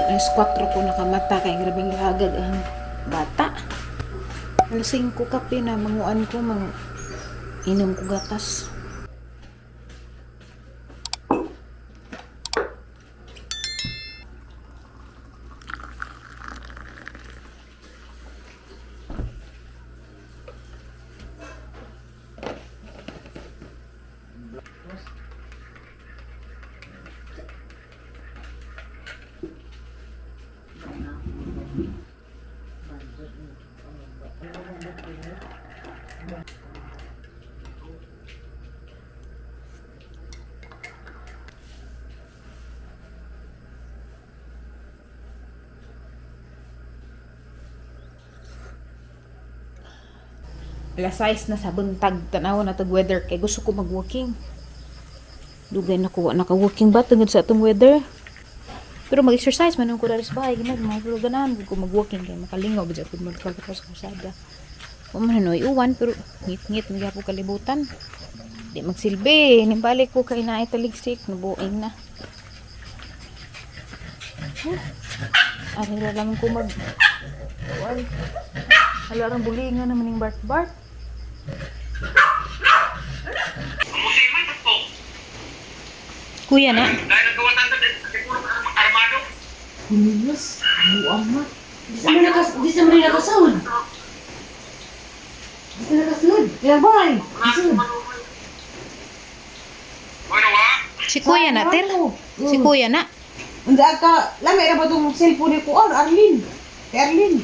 Alas 4 ko nakamata kay grabing lagad ang bata. Alas 5 kape na manguan ko inom ko gatas. Alas 6 na sa buntag, tanawa na tag weather kay gusto ko mag-walking. Dugay na ko naka-walking ba tungod sa atong weather. Pero mag-exercise man ko dali sa bahay, pero ganahan ko mag-walking kay makalingaw ba ko magpagkapos sa kalsada. O man noy uwan pero ngit-ngit mga po kalibutan. Di magsilbi, nimbalik ko kay naay taligsik, nabuing na. Ari ra lang ko mag Alarang bulingan naman yung Bart. Kuya na. Dahil nagawatan sa siguro armado. Kumilos, buang Di sa mga nakasahod. Di sa nakasunod. Kaya bay. Ano wa? Si Kuya na, Ter. Si Kuya na. Anda ka, lamay na ba itong cellphone ko? Arlene. Kay Arlene.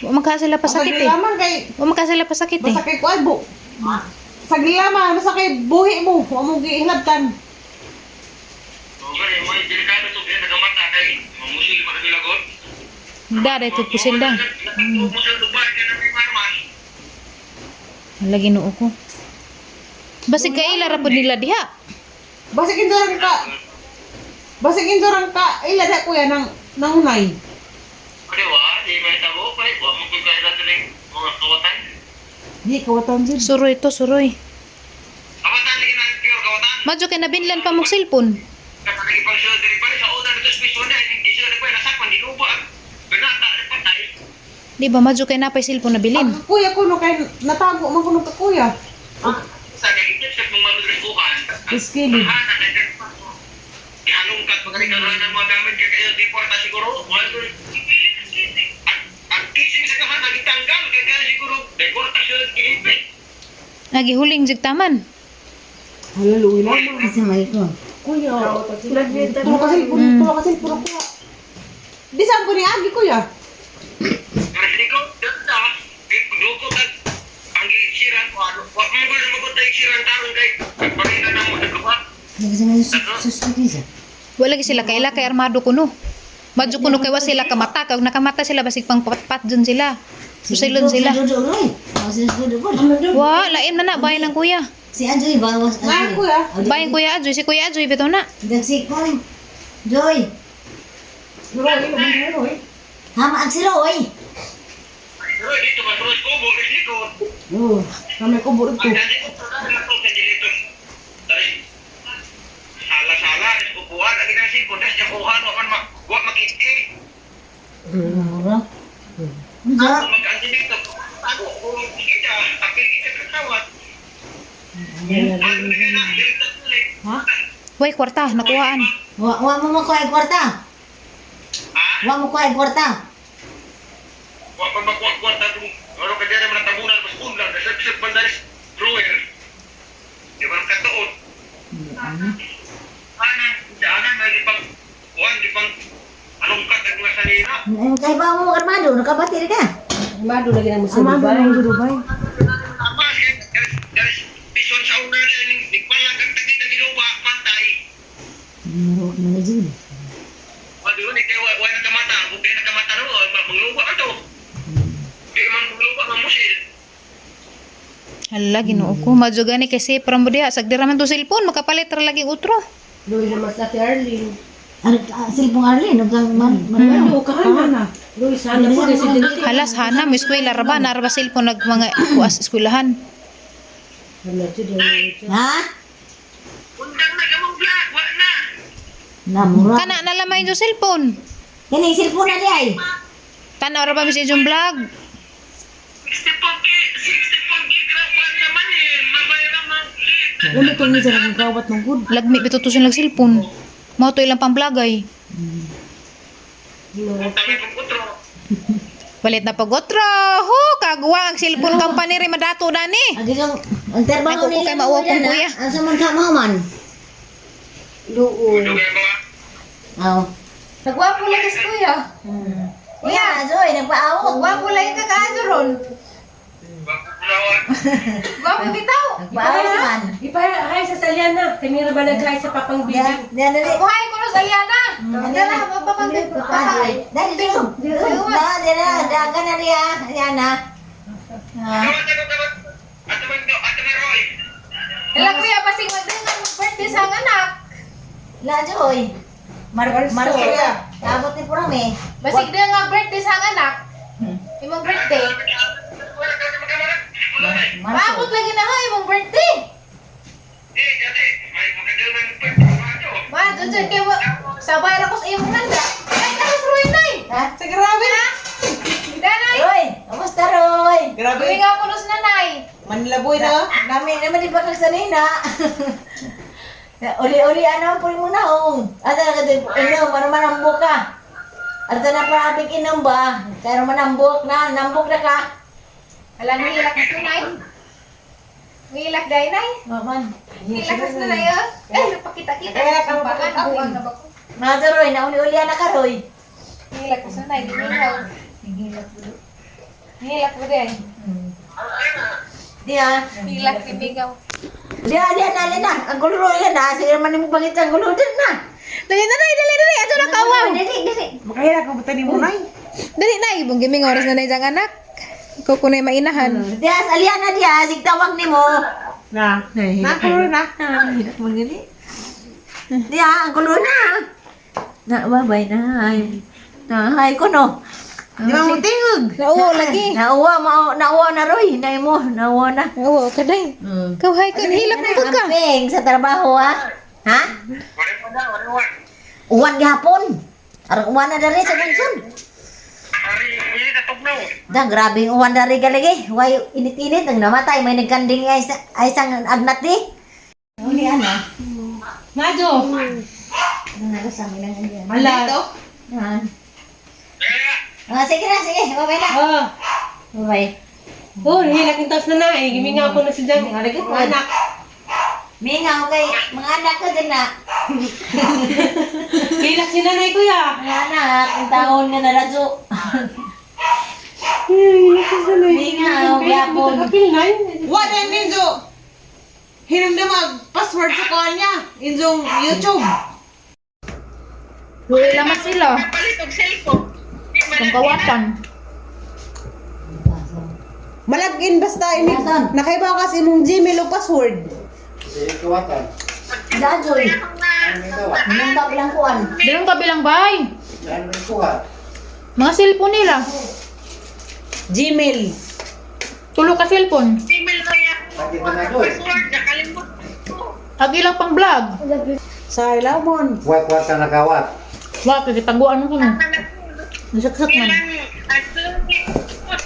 Wa magkasila pa sakit eh. Laman kay, Wa magkasila pa sakit eh. basta kay kualbo. Sa gilaman, basta kay buhi mo. Huwag mo gihilabtan. Okay, may delikado to kaya nagamata kay mamusil man ang ilagot. Daday to pusil lang. Musil to ba kaya na may marman. Lagi noo ko. Basig kaila ra pud nila diha. Basta kinsurang ka. Basta kinsurang ka. Ilada kuya ng unay. Ano wa? Di may tabo pa. Wa mo kung kaya natin yung mga kawatan. Di, kawatan din. Suroy to, suroy. Kawatan lagi ng pure kawatan. Madyo kay nabinlan pa mong cellphone. Kapag ipang surgery pa rin sa order dito space one day. Hindi surgery pa rin nasakpan. Di lupa. Binata rin patay. Di ba madyo kay napay cellphone na bilin? Ang kuya ko no, kay natago man ko no ka kuya. Sa kagigit sa mong manudrikuhan. Iskili. Ihalungkat pagkaligaran ng mga gamit kaya kayo di porta siguro. Ang kising sa kahan nagitanggal kaya siguro deporta siya kinipit. Nagihuling jig taman. Hala, luwi lamang. Kasi may ko. Kuya, tulong kasi puro kuya. Di saan ko ni Agi kuya? Pero hindi ko, dada, duko tag ang siran ko ano. Wag mo ba naman tayo siran tarong kay pagparina na mo naglupa. Kasi may suspicious. Wala gi sila kay armado kuno. Madyo kuno kay wa sila kamata kag nakamata sila basig pang patpat dun sila. Susilon sila. Wa, laim na bayan ng kuya. Si Ajoy bawas Ngayon kuya. Bayan kuya Ajoy, si Kuya Ajoy bitaw na. Dagsik ko ni Joy. Roy. Hama ang si Roy. Pero dito ba terus ko bo dito. Oh, kami ko burot Ang dali ko sa dito. Dari sala-sala is upuan ang inang sipon des yung kuhan wa makiti. Mura. Ako mag-anti dito. Ako ko kita apil kita katawat. Ha? Way kwarta nakuhaan. Wa mo makuha kwarta. Wa mo kuha kwarta. Wa pa magkuha tong ano ka dere man tabunan mas undan sa sip bandaris drawer. Di ba katuot? Anan may pang di pang anong katag na sanina. Kay ba mo armado nakabatir ka? Amado lagi na mo sa Dubai. Apa dari pison sa una ni palang kag kita giluwa pantay. Muro na jud. Waduh ni kay wa nakamata, bugay nakamata ro mangluwa ato. Di man mangluwa mamusil. Hala Ginoo ko, madyo gani kasi pram diha sagdira man to cellphone makapalit ra lagi utro. Luwi na mas dati Arlene. Ano silpong Arlene Ano ka na? Luwi sana po residente. Halas hana mo eskwela ra ba narba cellphone nag mga kuas eskwelahan. Hala jud. Ha? Undang na gamong vlog, wa na. Namura. Kana nalamay yung cellphone. Kini cellphone na di ay. Tanaw ra ba mi sa inyong vlog? 64 giga one naman eh. Mabayaran man. Ulo to ni sa gawat ng good. Lagmi bito to silang cellphone. Mao to ilang pamblagay. Ang dami kong utro. Balit na pagotro. Ho, kagwa ang cellphone company rin madato na ni. Agi yung ang trabaho Ako po kay mauwa kong kuya. Asa man ka mo man? Luoy. Dugay ko ah. Aw. Nagwapo lang is kuya. Kuya, Joy, nagpaawot. Gwapo lang yung kakaano ron. Bakulawan. Gwapo bitaw. Nagpaawot man. Ipahay sa Saliana. Kanina ba naghay sa Papang Bibi? Diyan, diyan dali. Kuhay ko na sa Liana. Dala, mapapagdit ko pa. Dali dito. Dali, daga na riya. Yan na. Tawad. Ato man Roy. Ilang kuya, pasing magdang ng birthday sa anak. La Joy. Marso. Kuya. Abot ni Purame. Basig din nga birthday sa anak. Imong birthday. Wala ka magkamarat. Wala na eh. Paabot lagi na ha, imong birthday. Eh, dati. May magkadal ng pagpapado. Ma, dyan kayo, sabay na ko sa imong handa. Ay, karas Roy na eh. Ha? Sa grabe. Danay, Roy, kamusta Roy? Grabe. gawin nga ko sa nanay. Manlaboy na. Dami naman di bakal sanina. Uli-uli ano po mo na hong. Ata na kadto ano manambok ka. Ata na para abig inom ba? Kaya manambok na ka. Alam mo, hilak na tunay. Hilak dahil nay. Maman. Hilak na tunay ah. Eh, napakita-kita. Kaya ka Ang bakan, mapapag- buwag na ba ko. Mga Roy, na uli-uli na ka Roy. Hilak na tunay, luminaw. Hilak mo din. Diya. Hilak, bibigaw. Diya na. Ang gulo yan na. Sige man mo bangit ang gulo din na. Dali na nay, dali. Ato na kawaw. Dali. Makahira ko buta ni Munay. Dali na, ibong giming oras na nay diyang anak. Ikaw ko na yung mainahan. Diya, Aliana diya. Sigtawag ni mo. Na. Nakulo na. Magali. Diya, ang gulo na. Babay na. Ay ko no. Di ba mo tingog? Nauwo lagi. Nauwa na Roy. Nauwa na. Nauwo ka day. Ikaw hay ka, hilak mo ka. Amping sa trabaho ha? Ha? Wala. Uwan gihapon. Arang uwan na dari sa bunson. Ari, ini natugnaw. Dah, grabe yung uwan dari galagi. Way init-init ang namatay. May nagkanding ay isang agnat di. Uli ana. Nadyo! Ano sa amin lang yan. Ala. Dito. Yan. Kaya, Sige na, sige. Babay na. Oh, Babay. hilak yung taos na na eh. Giminga ko na si Jan. Alagay ko. Anak. Mingaw kay mga anak ko din na. Hilak si nanay kuya. Mga anak, ang taon nga na radyo. Mingaw, gapon. Kapil na What and Ninjo? Hinamdamag password sa kuha niya. Injong YouTube. Luwi lamat sila. palit og cellphone. Kung kawatan. Malagin basta ini. Asan? Nakaibaw kasi imong Gmail o password. Dajoy. Nang bilang kuan. Dalawang kabilang bahay. Mga cellphone nila. Gmail. Tulo ka cellphone. Email ko yan. Password, nakalimut ko. Ag ilang pang vlog. Sa Ilamon. Kuat-kuat ka nakawat. Wah, kagitaguan mo ko no. Nasaksak man.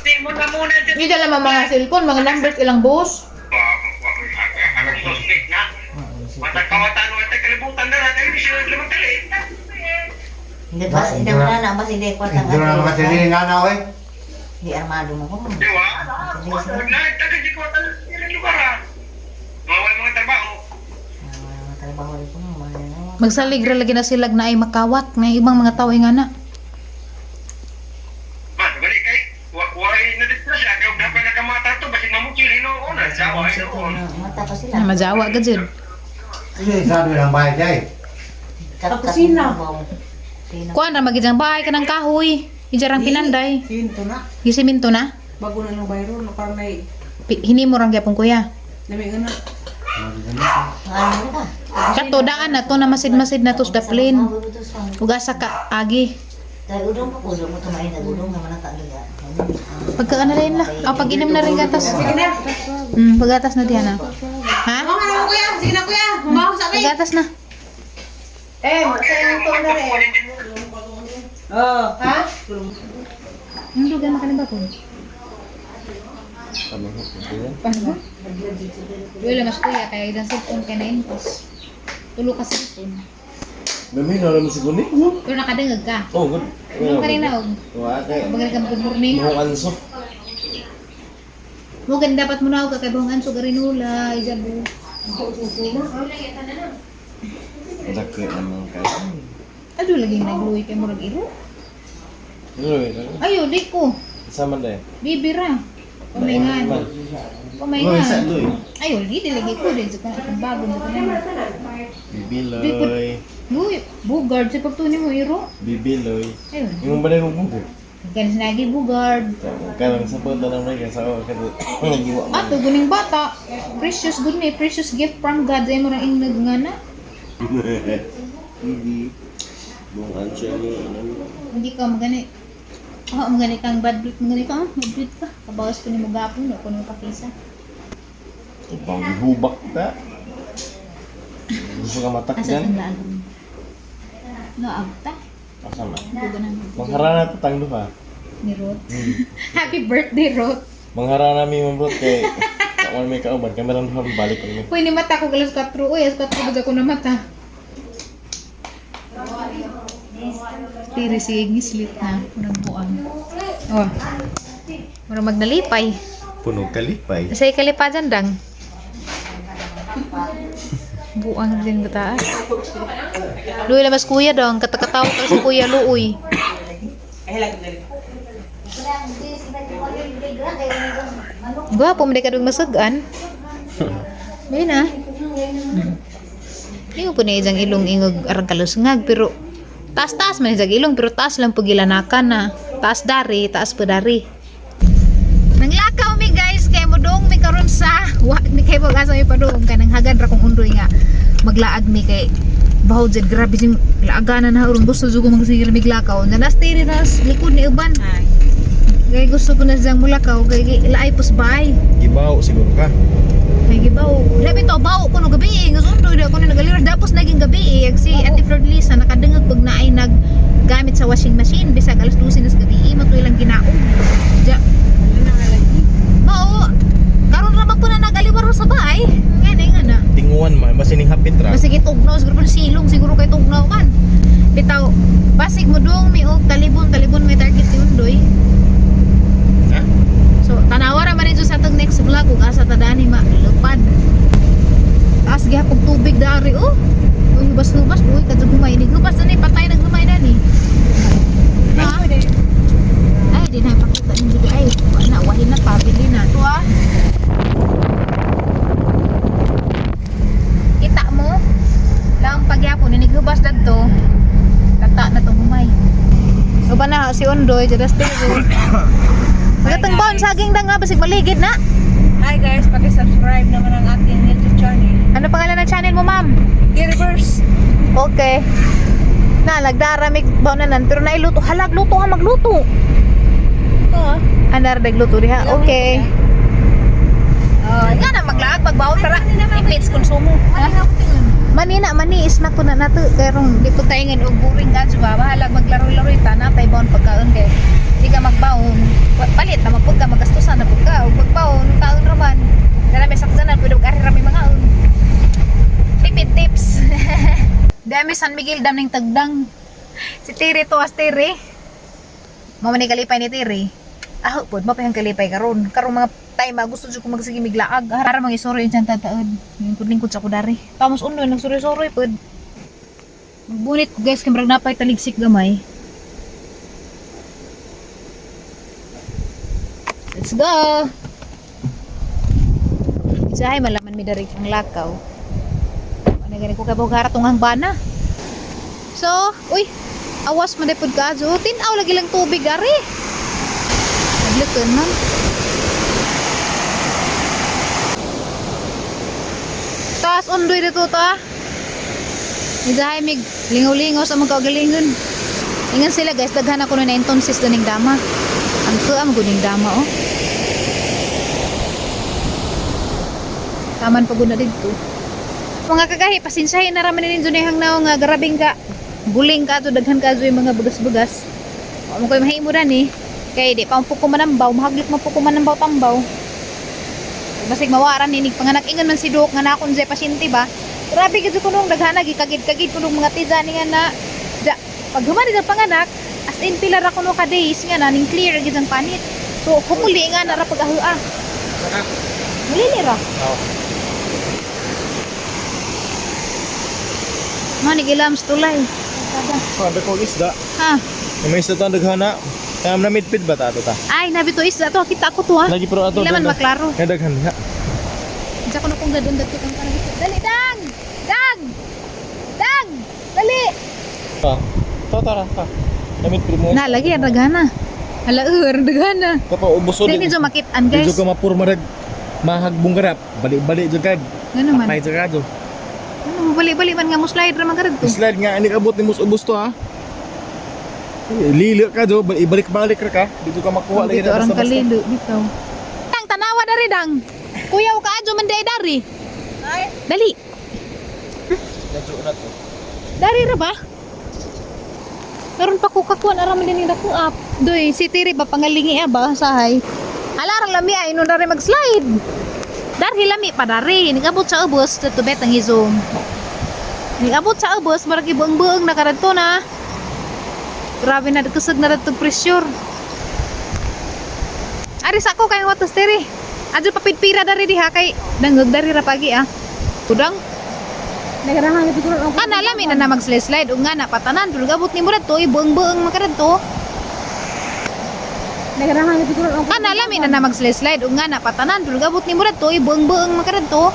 Di mo na muna dyan. Hindi dala mga cellphone, mga numbers ilang boss. Ang suspect na. Matakawatan mo, kalibutan na natin. Hindi siya lumagdali. Hindi ba? Hindi mo na mas hindi ko Ito na naman sinili nga na, oy. Di armado mo ko. Di ba? Nagtagad di ko atan ng lugar ha. Mawala mga trabaho. Trabaho ko mo. Magsaligra lagi na sila na ay makawat. May ibang mga tao ay nga na. Balik kay, wala na dito siya. Kaya dapat nakamata to, basig mamukili noon. Sawa ay noon. Mata pa sila. Majawa ka dyan. Kasi sabi ng bahay siya eh. Kusina. Kuan ra magijang bahay ka ng kahoy. Ijarang pinanday. Hinto na. Gisiminto na. Bago na ng bayro. Parang may Hinimo rang gyapon kuya. lamig na. Ano ka? Kato daan na to na masid-masid na to sa plane. Ugasa ka agi. Dahil udong pa po, udong mo tumain na udong naman ang talaga. Pagka ano rin la. Pag inom na rin gatas. Sige na. Pagatas na diyan na. Ha? Mga na kuya. Sige na kuya. Humaho sa akin. Pagatas na. Sa'yo ito na rin. Oh, ha? Ang dugan makan ba po? Paano ba? Wala mas kuya kaya ilang cellphone ka na impos. Tulo ka cellphone. Dami na naman si Kunik, no? Pero nakadangag ka. Oh, good. Anong ka rin na og? Wala kay. Bagal ka good morning. Mohong anso. Mo gan dapat mo na og kay buhang anso garinula, ijabu. Dako naman kay. Ado lagi nagluoy kay murag iro. Ano Ayo di ko. sama deh. Bibira. Pamaingan. Loy, Pamaingan. sa loy. Ayo di lagi ko din sa kanang bago na kanang. Bibiloy. Luy, bugard sa pagtuni mo iro. Bibiloy. Ayun. Yung balay mo bugo. Ganis lagi bugard. Karang sa punta ng mga sa ako kasi nagiwa mo. Ato guning bata. Precious good ni precious gift from God ay mo nang ingnog nga na. Hindi. Mohong anso mo. Hindi ka magani. Magani kang bad breed, magani ka, bad breed ka. Kabawas ko ni mo gapon, ako ni pakisa. Ibang hubak ta. Gusto ka matak Asa dyan? ang laag? No, agta. Asa na? Dugo na. Mangharana ta tang duha. Ni Ruth. Happy birthday, Ruth. Mangharana mi mo bro kay ako may kauban kay meron pa balik ko. Uy, ni mata ko galas 4. Uy, as 4 baga ko na mata. Tiri si ngislit na. Murang buang. Oh. Murang magnalipay. Puno kalipay. Sa ikalipa dyan, dang. Buang din ba taas? Luoy labas kuya dong. Katakatawa ka si kuya Luoy. Gwapo, hindi ka dong masagan. May na. Hindi ko po na isang ilong ingog arang kalusngag. Pero taas-taas man isang ilong. Pero taas lang pagilanakan na. Taas dari, taas pa dari. Nanglakaw mi guys. Kaya mo dong mi karon sa mi kay mag-asa mi pa dong. Kanang hagan ra kong undoy nga. Maglaag mi kay bahod jud grabe sing laaganan na urong gusto jud ko magsigil miglakaw. Nanas tiri nas likod ni uban. Kay gusto ko na siyang mulakaw kay ilaay pos bay. Gibaw siguro ka. May gibaw. Labi to bawo ko no gabi. Ngasundo di ako na nagalir tapos naging gabi. Si Auntie Florlisa nakadengag pag naay naggamit sa washing machine bisag alas 12 na sa gabi. Matuy lang ginaog. Ja. Mao. Karon ra po na nagaliwaro sa bay. Ngani nga na. Tinguan man basining hapit ra. Basig itugnaw siguro pa silong siguro kay tugnaw man. Bitaw basig mo dong mi og talibon may target ni undoy. Ha? So tanawa ra man ito sa atong next vlog ug asa ta dani malupad. Taas gihapon tubig dari oh. Uy lubas uy kadto gumay ni gupas na ni patay na gumay na ni. Ha? Ay di na pakita ni dito ay na wahin na pabili na to ah. Kita mo lang pagyapon ni gubas dadto. Tata na to gumay. Uba na si Ondoy jadas tulo. Magatang baon saging da nga basig maligid na. Hi guys, paki-subscribe naman ang ating YouTube channel. Ano pangalan ng channel mo, ma'am? Reverse. Okay. Na lagdaramig baonanan pero nailuto halag luto ha magluto. Andar dagluto diha. Okay. Nga na maglaag pagbaon para ipits konsumo. Manina maniis na ko na nato karong di po taingan og boring ka ba bahalag maglaro-laro ta na tay baon pagkaon kay di ka magbaon palit na magpud ka magastusan na pud ka ug magbaon kaon raman dala may saksanan pud og ari rami mga on tipid tips dami San Miguel dam ning tagdang si Tiri to as Tiri mo man ni kalipay ni Tiri aho pud mapayang kalipay karon karong mga time gusto jud ko magsige miglaag para mangisoro yung tiyang tataod yung lingkod sa kudari tamos unoy nagsuri-suri pud magbunit ko guys kay murag napay taligsik gamay. Let's go! Isahay malaman mi dari ang lakaw. Ano gani ko kay bugara tong hangbana. So, uy, awas man pud ka so tin-aw lagi lang tubig ari. Nagluton man. Taas undoy dito ta. Isahay mig lingaw-lingaw sa mga kaugalingon. Ingan sila guys, daghan ako na entonsis daning dama. Ang tuam guning dama oh. Taman pagod na dito. Mga kagahi, pasinsahin na raman ninyo nihang naong nga garabing ka. Buling ka to daghan ka yung mga bugas-bugas. Mo koy mahimo ran eh. Kay di pa po ko manambaw, mahaglit mo po ko manambaw tambaw. Basig mawaran ni panganak ingon man si Dok nga nakon sa pasyente ba. Grabe gid ko nung daghana gikagid-kagid ko nung mga tiza ni nga na. Ja, pag humani sa panganak, as in pila ra kuno ka days nga na ning clear gid ang panit. So hukuli nga na ra pag-ahua. Muli ni ra. Mani gilams tulay. Sabi ko isda. Ha. May isda to ang daghana. Kaya na midpid ba ta ato ta? Ay, nabi to isda to. Kita ko to ha. Lagi pero ato. Hindi man maklaro. Kaya daghan ha. Diyan ko na kung gadon dito kang parang dito. Dali, Dang! Dang! Dang! Dali! Tara. Na midpid mo. Nalagi, ang ragana. Halaur, ragana. Kapa ubos Hindi nyo makitaan, guys. Dito ka mapurma rag mahagbong garap. Balik-balik jud kag. Ano man? Patay jud kag. Ano, bali-bali man nga mo slide raman ka rin to. Slide nga ani abot ni mus ubos to ha. Lili ka do, ibalik-balik ra ka. Dito ka makuha lagi Dito orang kalilo, dito. Dang, tanawa dari, Dang. Kuyaw ka adyo man dari. Dali. Dari ra ba? Karon pa ko kakuan aram din ni dako up. Doy, si Tiri ba pangalingi ba sahay. Alarang lami ay nun dari mag-slide. Dari lami pa dari, nigabot sa ubos dito bet ang izom. Nigabot sa ubos maragi buang-buang na karadto na. Grabe na kusog na dito pressure. Aris ako kay watas Tiri. Adyo papidpira dari diha kay dangog dari ra pagi ah. Tudang Nagarahan ito ko lang. kana lami na mag-slide ug nga na patanan tulog abot ni mo dito buang-buang makaradto. Nagarahan ito ko lang. Kana lami na mag-slide ug nga na patanan tulog abot ni mo dito buang-buang makaradto.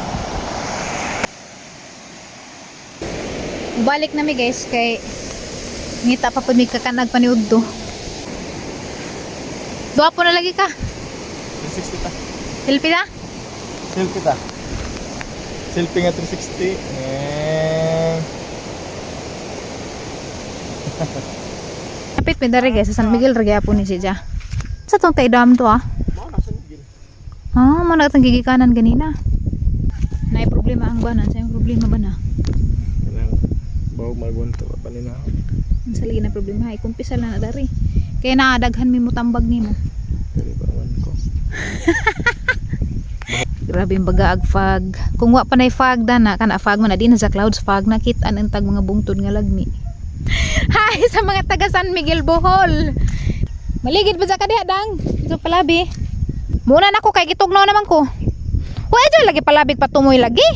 Balik na mi guys kay ngita pa pud mi kakanag paniud to. Duha po na lagi ka. 360 ta. Hilpi na? Selfie ta. Selfie nga 360. Kapit pinda rin guys, sa San Miguel rin po ni siya. Sa tong taidam to ah. Ah, mo na itong gigikanan ganina. Naay problema ang banan, sayang problema ba na? Bawa magwanto pa nila. Ang saligi na problema, ay kumpisa lang na dari. Kaya naadaghan mi mo tambag nimo. Dali ba man ko. Grabe yung baga ag fog. Kung wa pa nay fog dana, kana fog man na din sa clouds fog nakita ang tag mga bungtod nga lagmi. Hi sa mga taga San Miguel Bohol. Maligid ba sa kadiha dang? Ito palabi. Muna na ko kay gitugnaw naman ko. Wa ito lagi palabig patumoy lagi.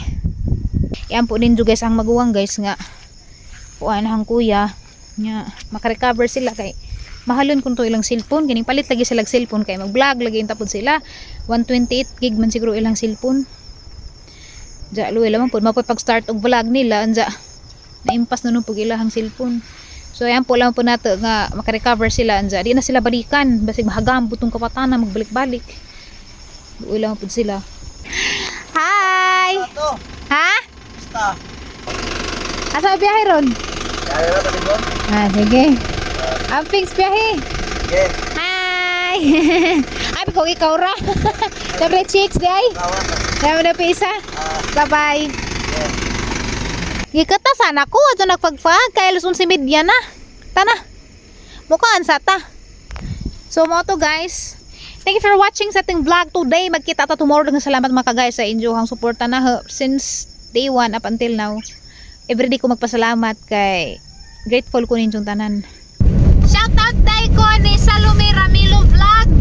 Yan po din guys ang maguwang guys nga. Puan hang kuya nya makarecover sila kay mahalon kun to ilang cellphone kining palit lagi sila cellphone kay mag-vlog lagi tapod sila 128 gig man siguro ilang cellphone. Ja luway lamang pud mapoy pag-start og vlog nila anja naimpas na nung pag ilahang cellphone. So ayan po lang po nato nga makarecover sila anja di na sila balikan basig mahagambot tong kapatanan magbalik-balik. Luway lamang pud sila. Hi. Ha? Asa biyahe ron? Ah, sige. Ampings biyahe. Hi! Abi ko ikaw ra. Sabi chicks day. Sabi na pisa. Bye-bye. Gikata sana ko ato nagpagfag kay alas 11:30 na. Tana. Mukaan sa ta. So mo to guys. Thank you for watching sa ating vlog today. Magkita ta tomorrow. Daghang salamat mga guys sa inyo hang suporta na since day 1 up until now. Everyday ko magpasalamat kay grateful ko ninyong tanan. Shout out day ko ni Salome Ramilo Vlog,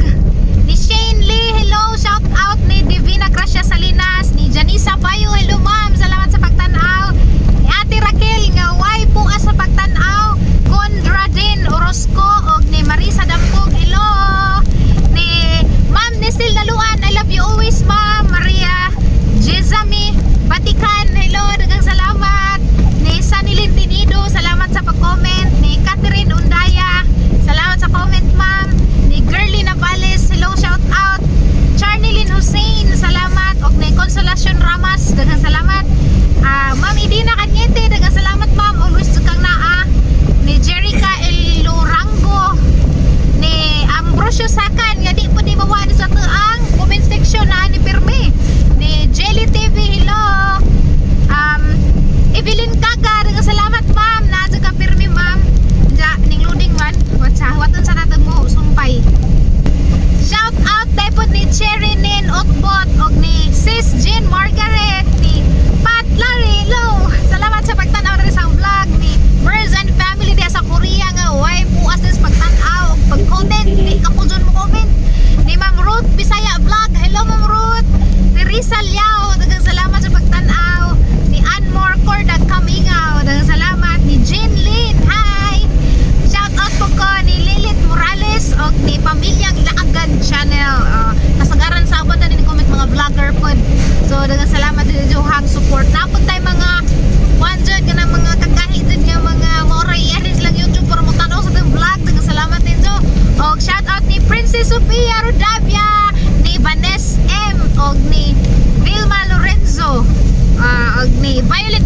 ni Shane Lee, hello, shout out ni Divina Gracia Salinas, ni Janisa Bayo, hello ma'am, salamat sa pagtanaw, ni Ate Raquel nga way po sa pagtanaw, Conradin Orozco og ni Marisa Dampog, hello, ni Ma'am Nesil Naluan, I love you always ma'am, Maria Jezami Batikan, hello, daghang salamat. Ni Sanilin Tinido, salamat sa pag-comment. Ni Catherine Undaya, salamat sa comment ma'am. Ni Girly Navales, hello, shout out. Charnelyn Hussein, salamat. Og ni Consolacion Ramas, daghang salamat. Violet